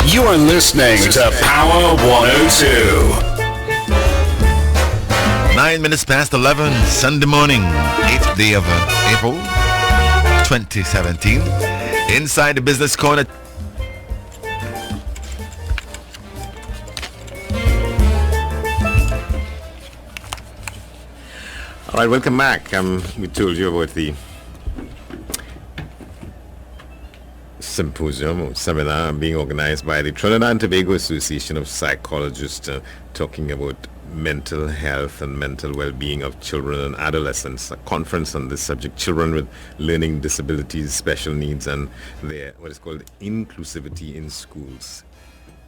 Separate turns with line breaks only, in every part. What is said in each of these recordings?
You are listening to Power 102.
9 minutes past 11, Sunday morning, 8th day of April 2017. Inside the Business Corner.
All right, welcome back. We told you about the symposium or seminar being organized by the Trinidad and Tobago Association of Psychologists, talking about mental health and mental well-being of children and adolescents. A conference on this subject: children with learning disabilities, special needs, and their what is called inclusivity in schools.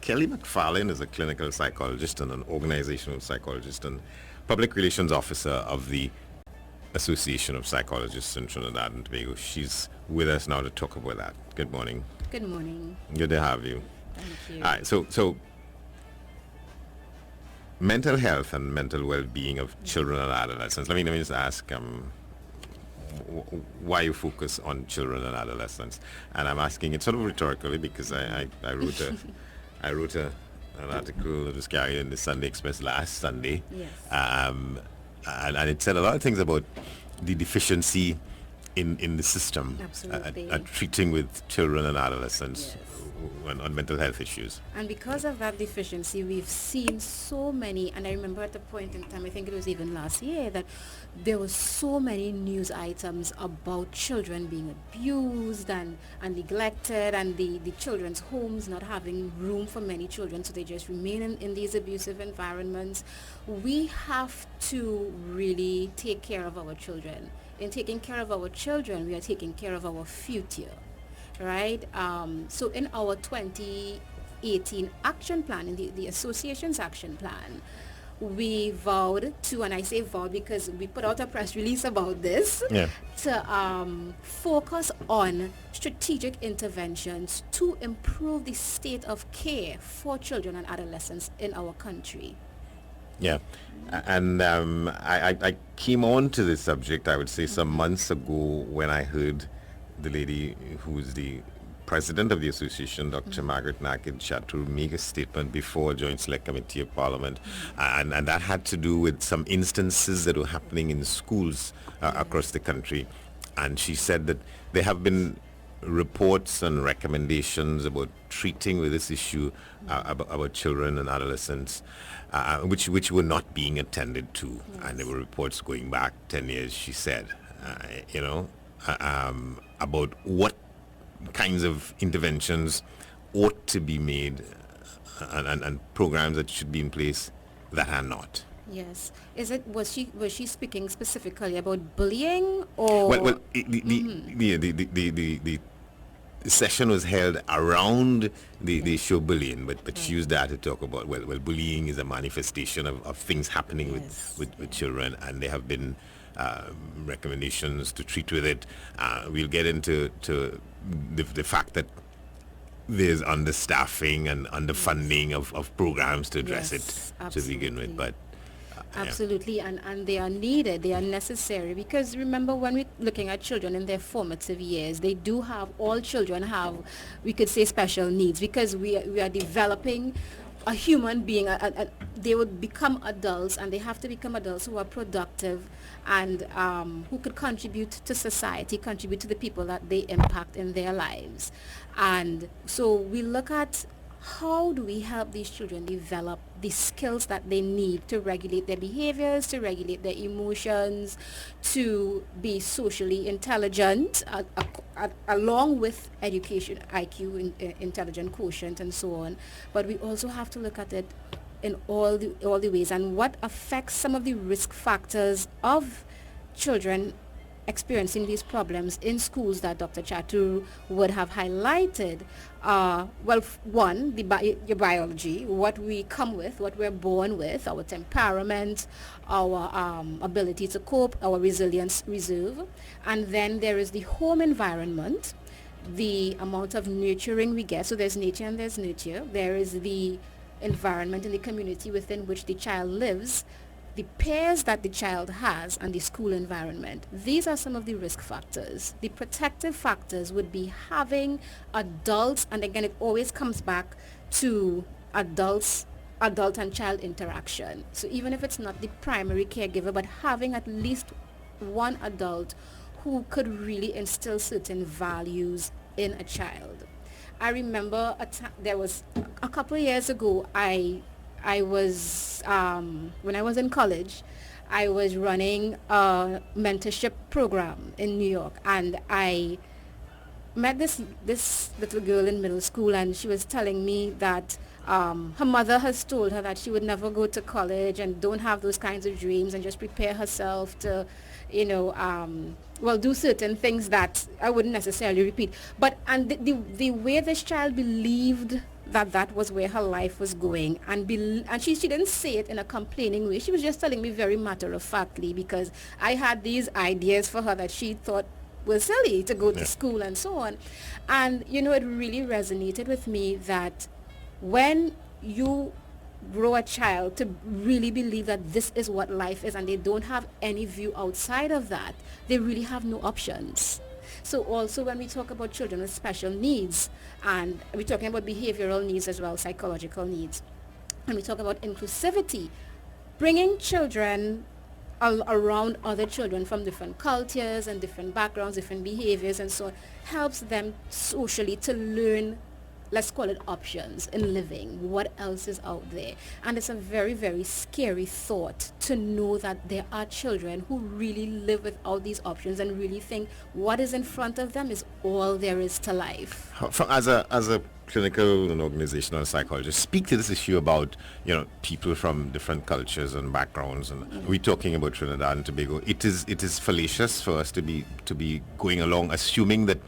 Kelly McFarlane is a clinical psychologist and an organizational psychologist and public relations officer of the Association of Psychologists in Trinidad and Tobago. She's with us now to talk about that. Good morning.
Good morning.
Good to have you.
Thank you.
All right, so mental health and mental well-being of children and adolescents. Let me just ask why you focus on children and adolescents. And I'm asking it sort of rhetorically because I wrote an article that was carried in the Sunday Express last Sunday.
Yes.
And it said a lot of things about the deficiency in the system at treating with children and adolescents.
Yes.
On mental health issues.
And because of that deficiency, we've seen so many, and I remember at a point in time, I think it was even last year, that there were so many news items about children being abused and neglected, and the children's homes not having room for many children, so they just remain in these abusive environments. We have to really take care of our children. In taking care of our children, we are taking care of our future. Right? So in our 2018 action plan, in the association's action plan, we vowed to, and I say vowed because we put out a press release about this, to focus on strategic interventions to improve the state of care for children and adolescents in our country.
Yeah, and I came on to this subject, I would say, some months ago when I heard the lady who is the president of the association, Dr. Margaret Nakid Chatur, make a statement before a Joint Select Committee of Parliament, and that had to do with some instances that were happening in schools across the country. And she said that there have been reports and recommendations about treating with this issue about children and adolescents, which were not being attended to. Yes. And there were reports going back 10 years, she said, about what kinds of interventions ought to be made and programs that should be in place that are not.
Yes. Was she speaking specifically about bullying or?
Well, the session was held around the issue of bullying, but she used that to talk about well, bullying is a manifestation of things happening with children, and there have been recommendations to treat with it. We'll get into the fact that there's understaffing and underfunding of programs to address it to begin with, but
absolutely, and they are needed, they are necessary, because remember, when we're looking at children in their formative years, they do have, all children have, we could say, special needs, because we are developing a human being. They would become adults, and they have to become adults who are productive and who could contribute to society, contribute to the people that they impact in their lives. And so we look at how do we help these children develop the skills that they need to regulate their behaviors, to regulate their emotions, to be socially intelligent, along with education, IQ, intelligent quotient, and so on. But we also have to look at it in all the ways, and what affects some of the risk factors of children experiencing these problems in schools that Dr. Chatur would have highlighted. One, your biology, what we come with, what we're born with, our temperament, our ability to cope, our resilience reserve. And then there is the home environment, the amount of nurturing we get. So there's nature and there's nurture. There is the environment and the community within which the child lives, the peers that the child has and the school environment. These are some of the risk factors. The protective factors would be having adults, and again it always comes back to adult and child interaction. So even if it's not the primary caregiver, but having at least one adult who could really instill certain values in a child. I remember there was a couple of years ago, I was, when I was in college, I was running a mentorship program in New York, and I met this little girl in middle school, and she was telling me that her mother has told her that she would never go to college and don't have those kinds of dreams and just prepare herself to, do certain things that I wouldn't necessarily repeat. But, and the way this child believed that was where her life was going, and she didn't say it in a complaining way. She was just telling me very matter-of-factly, because I had these ideas for her that she thought was silly to go to school and so on. And, it really resonated with me that when you grow a child to really believe that this is what life is and they don't have any view outside of that, they really have no options. So also when we talk about children with special needs, and we're talking about behavioral needs as well, psychological needs, and we talk about inclusivity, bringing children around other children from different cultures and different backgrounds, different behaviors and so on, helps them socially to learn, let's call it options in living, what else is out there. And it's a very, very scary thought to know that there are children who really live without these options and really think what is in front of them is all there is to life.
As a clinical and organizational psychologist, speak to this issue about people from different cultures and backgrounds, and we're talking about Trinidad and Tobago. It is fallacious for us to be going along assuming that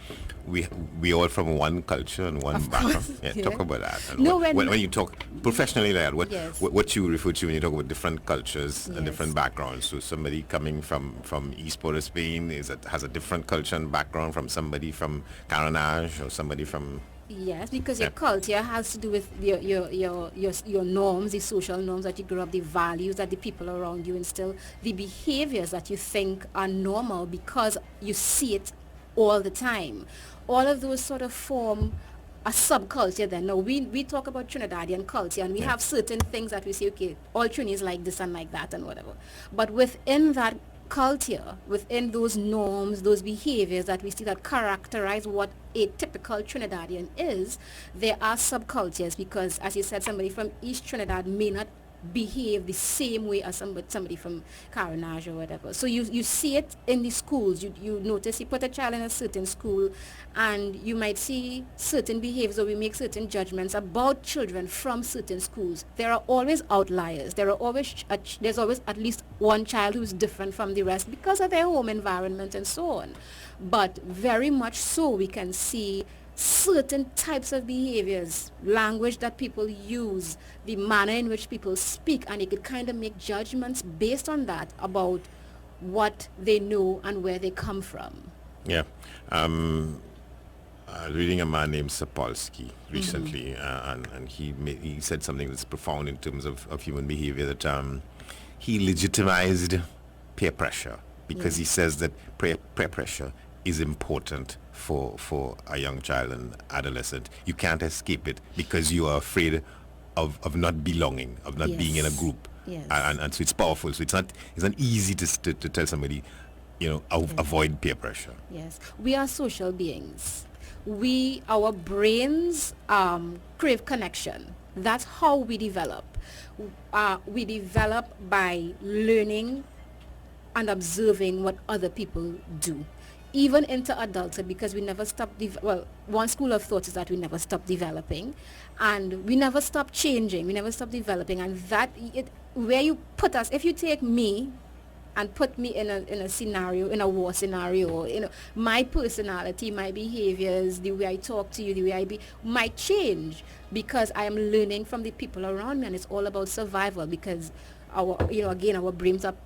we all from one culture and one background. Talk about that. And
no,
when you talk professionally like that,
yes.
what you refer to when you talk about different cultures and different backgrounds. So somebody coming from East Port of Spain has a different culture and background from somebody from Carenage or somebody from...
Yes, because your culture has to do with your norms, the social norms that you grew up, the values that the people around you instill, the behaviors that you think are normal because you see it all the time. All of those sort of form a subculture then. Now, we talk about Trinidadian culture, and we have certain things that we say, okay, all Trinis like this and like that and whatever. But within that culture, within those norms, those behaviors that we see that characterize what a typical Trinidadian is, there are subcultures, because as you said, somebody from East Trinidad may not behave the same way as somebody from Carenage or whatever. So you see it in the schools. You notice, you put a child in a certain school and you might see certain behaviors, or we make certain judgments about children from certain schools. There are always outliers. There's always at least one child who's different from the rest because of their home environment and so on. But very much so we can see certain types of behaviors, language that people use, the manner in which people speak, and you could kind of make judgments based on that about what they know and where they come from.
Yeah. Reading a man named Sapolsky recently, and he said something that's profound in terms of human behavior, that he legitimized peer pressure because he says that peer pressure is important for a young child and adolescent. You can't escape it because you are afraid of not belonging, of not being in a group.
Yes.
And so it's powerful. So it's not easy to tell somebody, avoid peer pressure.
Yes. We are social beings. Our brains crave connection. That's how we develop. We develop by learning and observing what other people do, even into adulthood, because we never stop. One school of thought is that we never stop developing, and we never stop changing. We never stop developing, and where you put us. If you take me and put me in a scenario, in a war scenario, my personality, my behaviors, the way I talk to you, the way I be, might change because I am learning from the people around me, and it's all about survival because our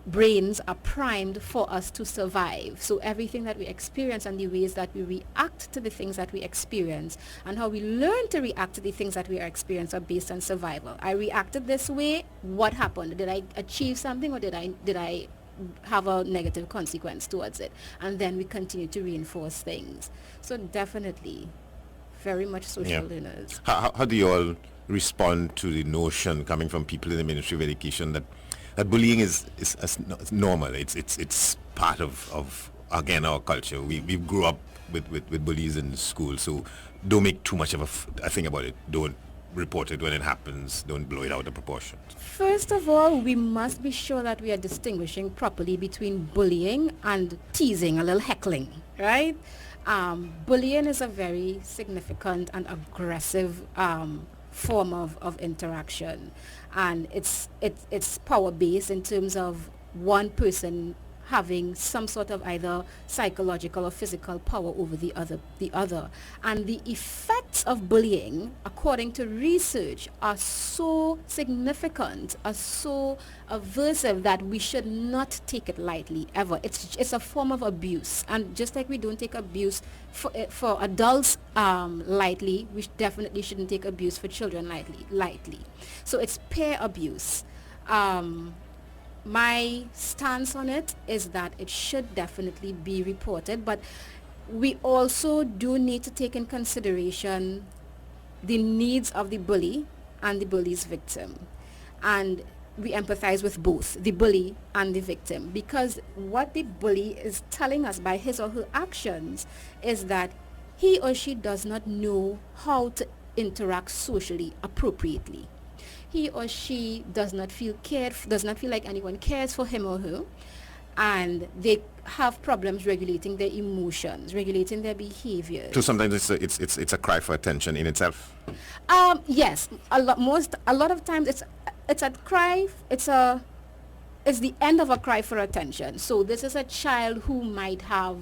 brains are primed for us to survive. So everything that we experience and the ways that we react to the things that we experience and how we learn to react to the things that we experience are based on survival. I reacted this way. What happened? Did I achieve something, or did I have a negative consequence towards it? And then we continue to reinforce things. So definitely, very much social learners.
How do you all respond to the notion coming from people in the Ministry of Education that bullying is normal? It's part of again our culture. We grew up with bullies in school, so don't make too much of a thing about it. Don't report it when it happens. Don't blow it out of proportion.
First of all, we must be sure that we are distinguishing properly between bullying and teasing, a little heckling, right? Bullying is a very significant and aggressive form of interaction, and it's power-based in terms of one person having some sort of either psychological or physical power over the other. And the effects of bullying, according to research, are so significant, are so aversive that we should not take it lightly ever. It's a form of abuse, and just like we don't take abuse for adults lightly, we definitely shouldn't take abuse for children lightly. So it's peer abuse. My stance on it is that it should definitely be reported, but we also do need to take in consideration the needs of the bully and the bully's victim. And we empathize with both the bully and the victim, because what the bully is telling us by his or her actions is that he or she does not know how to interact socially appropriately. He or she does not feel like anyone cares for him or her, and they have problems regulating their emotions, regulating their behaviors.
So sometimes it's a cry for attention in itself.
Yes, a lot of times it's a cry. It's the end of a cry for attention. So this is a child who might have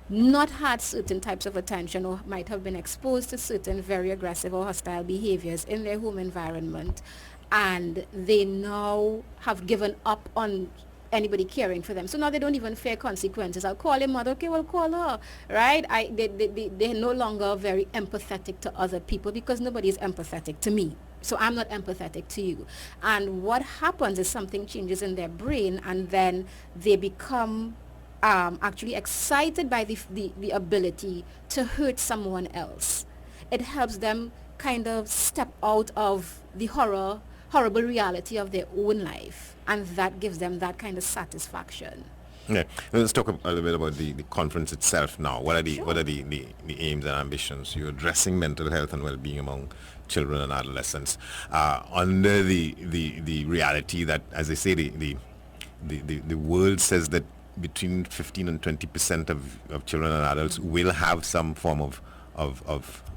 not had certain types of attention, or might have been exposed to certain very aggressive or hostile behaviors in their home environment, and they now have given up on anybody caring for them. So now they don't even fear consequences. I'll call your mother, okay, well, call her, right? They're no longer very empathetic to other people because nobody is empathetic to me. So I'm not empathetic to you. And what happens is something changes in their brain, and then they become actually excited by the ability to hurt someone else. It helps them kind of step out of the horrible reality of their own life, and that gives them that kind of satisfaction.
Yeah, let's talk a little bit about the conference itself now. What are the aims and ambitions? You're addressing mental health and well-being among children and adolescents under the reality that, as they say, the world says that between 15 and 20% of children and adults will have some form of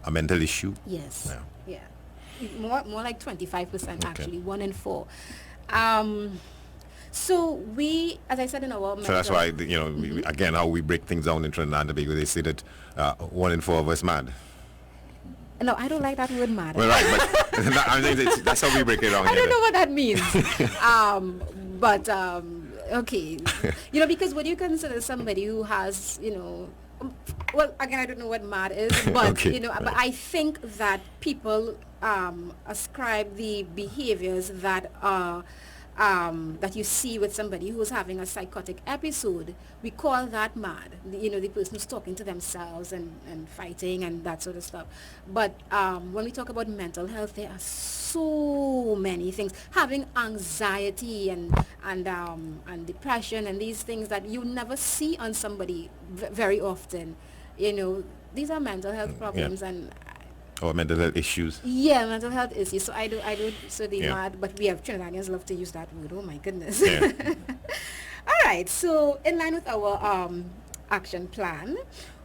a mental issue.
Yes. Yeah. More like 25% actually, 1 in 4. So we, as I said in our...
So that's why, again, how we break things down in Trinidad and Tobago, they say that 1 in 4 of us mad.
No, I don't like that word mad.
Well, right, but that's how we break it down.
I don't know what that means. Okay. Because what you consider somebody who has, well, again, I don't know what mad is, but,
okay,
but I think that people ascribe the behaviors that that you see with somebody who's having a psychotic episode. We call that mad. The person who's talking to themselves and fighting and that sort of stuff. But when we talk about mental health, there are so many things. Having anxiety and depression and these things that you never see on somebody very often. These are mental health problems
or mental health issues.
Yeah, mental health issues. So I don't so they mad, but we have Trinidadians love to use that word. Oh my goodness.
Yeah.
All right. So in line with our action plan,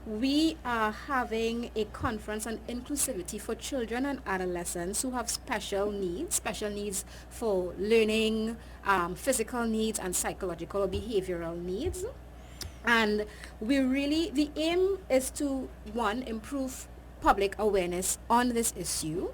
we are having a conference on inclusivity for children and adolescents who have special needs for learning, physical needs, and psychological or behavioral needs. And the aim is to, one, improve public awareness on this issue.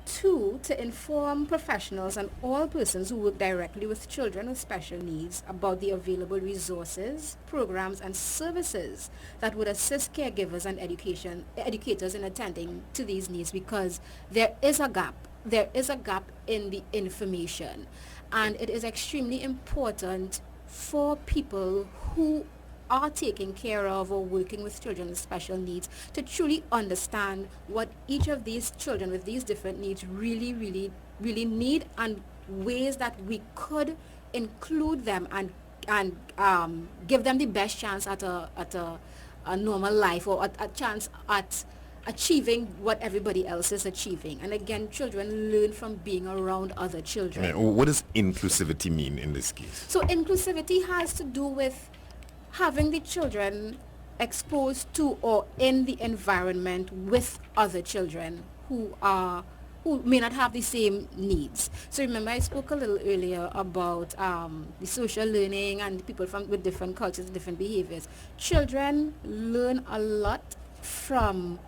Two, to inform professionals and all persons who work directly with children with special needs about the available resources, programs, and services that would assist caregivers and educators in attending to these needs, because there is a gap. There is a gap in the information, and it is extremely important for people who are taking care of or working with children with special needs to truly understand what each of these children with these different needs really, really, really need, and ways that we could include them and give them the best chance at a normal life, or a chance at achieving what everybody else is achieving. And again, children learn from being around other children.
Yeah, what does inclusivity mean in this case?
So inclusivity has to do with having the children exposed to or in the environment with other children who may not have the same needs. So remember, I spoke a little earlier about the social learning and people with different cultures, different behaviors. Children learn a lot from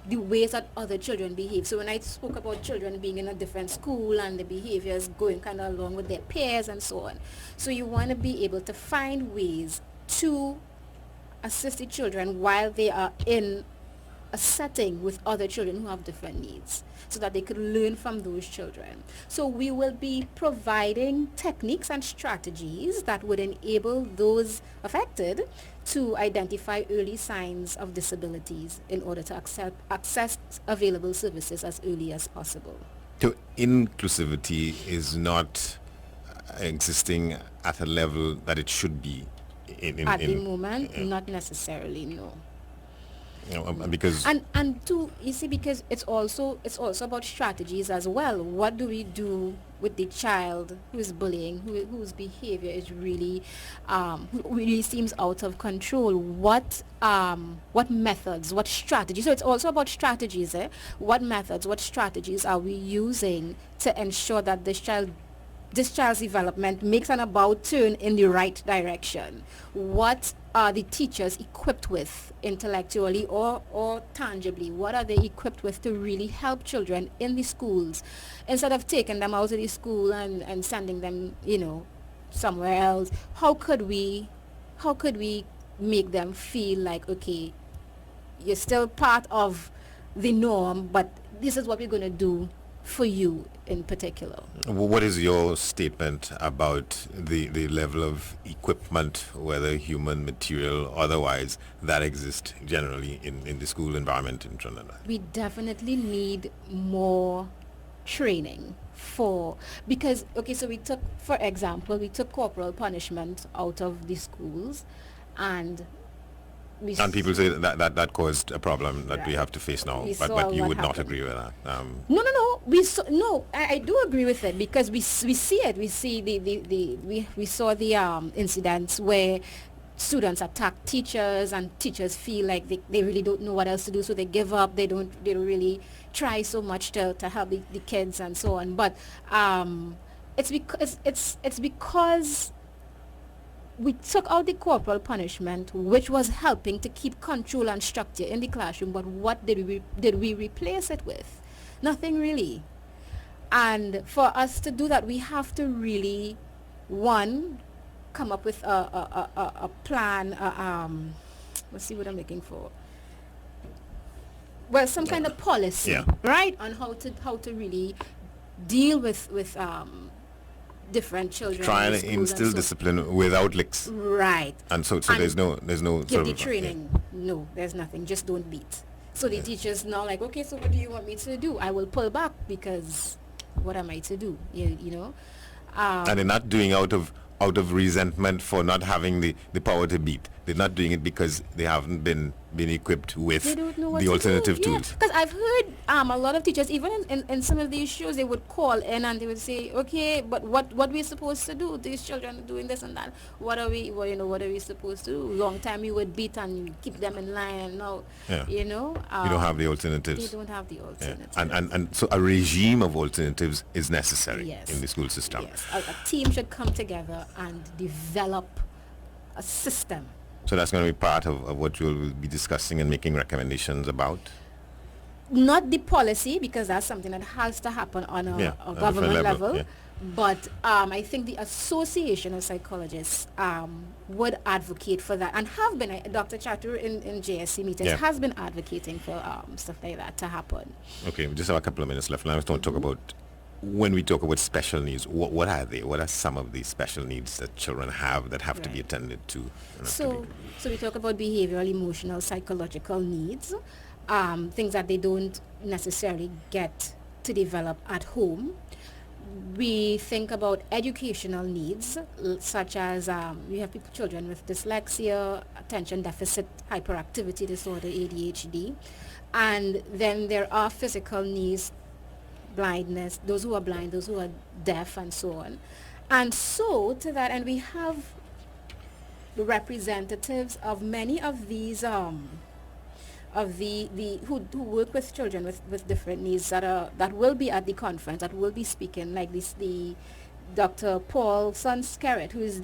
the ways that other children behave. So when I spoke about children being in a different school and the behaviors going kind of along with their peers and so on. So you want to be able to find ways to assist the children while they are in a setting with other children who have different needs, so that they could learn from those children. So we will be providing techniques and strategies that would enable those affected to identify early signs of disabilities in order to access available services as early as possible.
So inclusivity is not existing at a level that it should be
at the moment, not necessarily, no.
Because
and to, you see, because it's also about strategies as well. What do we do with the child who is bullying, whose behavior is really really seems out of control? What methods, what strategies? So it's also about strategies. What methods, what strategies are we using to ensure that this child's development makes an about turn in the right direction? What are the teachers equipped with intellectually or tangibly? What are they equipped with to really help children in the schools, instead of taking them out of the school and sending them, somewhere else? How could we make them feel like, okay, you're still part of the norm, but this is what we're going to do for you in particular?
What is your statement about the level of equipment, whether human, material, otherwise, that exists generally in the school environment in Trinidad?
We definitely need more training because, so we took corporal punishment out of the schools, and
people say that caused a problem that we have to face now, but you would not agree with that.
No. I do agree with it, because we see it. We see we saw the incidents where students attack teachers, and teachers feel like they really don't know what else to do, so they give up. They don't really try so much to help the kids and so on. But it's because we took out the corporal punishment, which was helping to keep control and structure in the classroom. But what did we replace it with? Nothing really. And for us to do that, we have to really, one, come up with a plan. Let's see what I'm looking for. Well, some kind of policy, right, on how to really deal with different children.
Try and instill discipline without licks.
Right.
And so there's no
give the training. No, there's nothing. Just don't beat. So the teachers now like, okay, so what do you want me to do? I will pull back, because what am I to do? And
they're not doing out of resentment for not having the power to beat. They're not doing it because they haven't been equipped with
They don't know what
the
to
alternative
do.
tools.
Because I've heard a lot of teachers, even in some of these shows, they would call in and they would say, okay, but what we're supposed to do? These children are doing this and that. What are we, what are we supposed to do? Long time you would beat and keep them in line, and now,
Yeah.
you
don't have the alternatives.
They don't have the
Yeah.
alternatives.
And so a regime of alternatives is necessary
Yes.
in the school system.
Yes, a team should come together and develop a system.
So that's going to be part of what you'll be discussing and making recommendations about.
Not the policy, because that's something that has to happen on a
on a
government
different
level.
yeah.
But I think the Association of Psychologists would advocate for that, and have been. Dr. Chatur in JSC meetings
Yeah.
has been advocating for stuff like that to happen.
Okay, we just have a couple of minutes left. Now I want to talk about, when we talk about special needs, what are they? What are some of the special needs that children have that have to be
Right.
attended to?
So we talk about behavioral, emotional, psychological needs, things that they don't necessarily get to develop at home. We think about educational needs, such as we have children with dyslexia, attention deficit hyperactivity disorder, ADHD, and then there are physical needs, blindness, those who are blind, those who are deaf, and so on. And so to that, and we have the representatives of many of these of the who work with children with different needs that will be at the conference, that will be speaking, like the Dr. Paul Sonskerrett, who is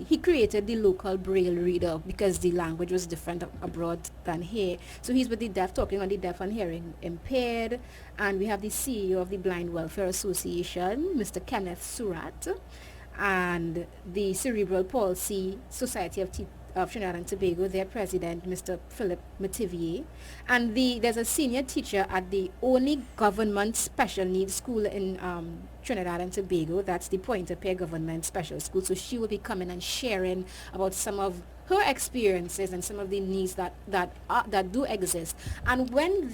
he created the local braille reader because the language was different abroad than here. So he's with the deaf, talking on the deaf and hearing impaired. And we have the CEO of the Blind Welfare Association, Mr. Kenneth Surratt, and the Cerebral Palsy Society of Trinidad and Tobago, their president, Mr. Philip Mativier. And there's a senior teacher at the only government special needs school in Trinidad and Tobago. That's the Pointe-a-Pierre Government Special School. So she will be coming and sharing about some of her experiences and some of the needs that do exist. And when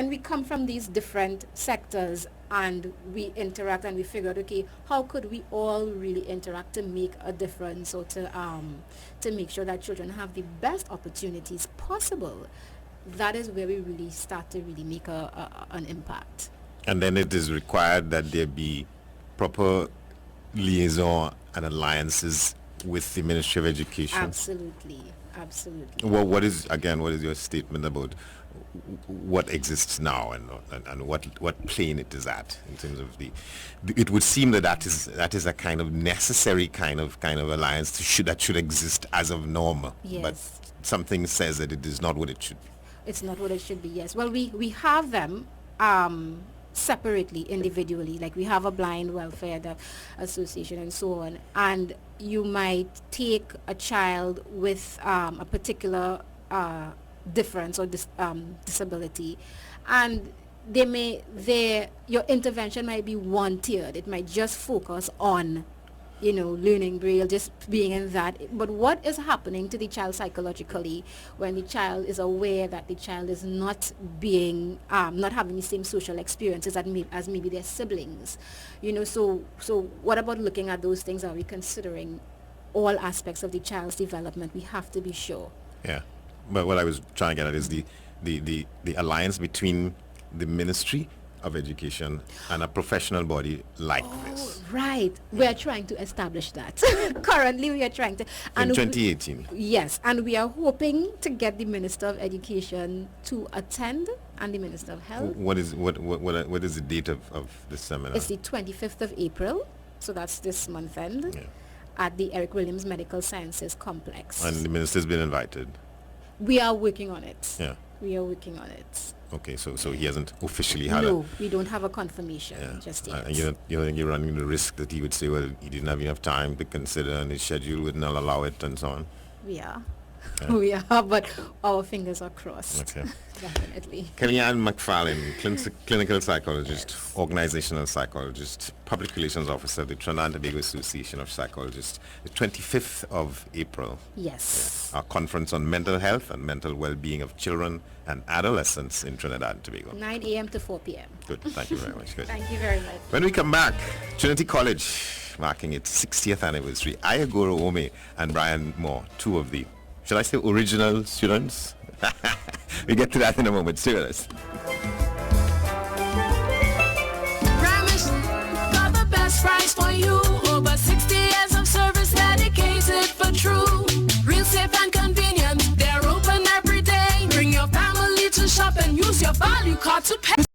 we come from these different sectors and we interact and we figure out, okay, how could we all really interact to make a difference, or to make sure that children have the best opportunities possible, that is where we really start to really make an impact.
And then it is required that there be proper liaison and alliances with the Ministry of Education.
Absolutely.
Well, what is your statement about what exists now and what plane it is at in terms of it would seem that is a kind of necessary kind of alliance that should exist as of norm.
Yes.
But something says that it is not what it should be.
It's not what it should be, yes. Well, we have them separately, individually. Like we have a blind welfare association and so on. And you might take a child with a particular difference or disability, and your intervention might be one-tiered. It might just focus on learning Braille, just being in that. But what is happening to the child psychologically when the child is aware that the child is not having the same social experiences as maybe their siblings? So what about looking at those things? Are we considering all aspects of the child's development? We have to be sure.
Yeah. But what I was trying to get at is the alliance between the Ministry of Education and a professional body like this.
Right. We are trying to establish that. Currently, we are trying to.
In 2018.
Yes, and we are hoping to get the Minister of Education to attend and the Minister of Health.
What is the date of this seminar?
It's the 25th of April, so that's this month end,
Yeah.
at the Eric Williams Medical Sciences Complex.
And the minister's been invited.
We are working on it.
Yeah.
We are working on it.
Okay, so he hasn't officially had
No, we don't have a confirmation just yet.
And you don't think you're running the risk that he would say, well, he didn't have enough time to consider and his schedule would not allow it and so on?
We are.
Yeah.
We are, but our fingers are crossed.
Okay.
Definitely.
Kellyanne McFarlane, clinical psychologist, organizational psychologist, public relations officer, the Trinidad and Tobago Association of Psychologists, the 25th of April.
Yes.
Our conference on mental health and mental well-being of children and adolescents in Trinidad and Tobago.
9 a.m. to 4 p.m.
Good. Thank you very much. Good.
Thank you very much.
When we come back, Trinity College marking its 60th anniversary. Ayagoro Ome and Brian Moore, two of the, shall I say, original students? We get to that in a moment. Stay with us.
Got the best price for you. Over 60 years of service dedicated for true. Real safe and convenient. They're open every day. Bring your family to shop and use your value card to pay.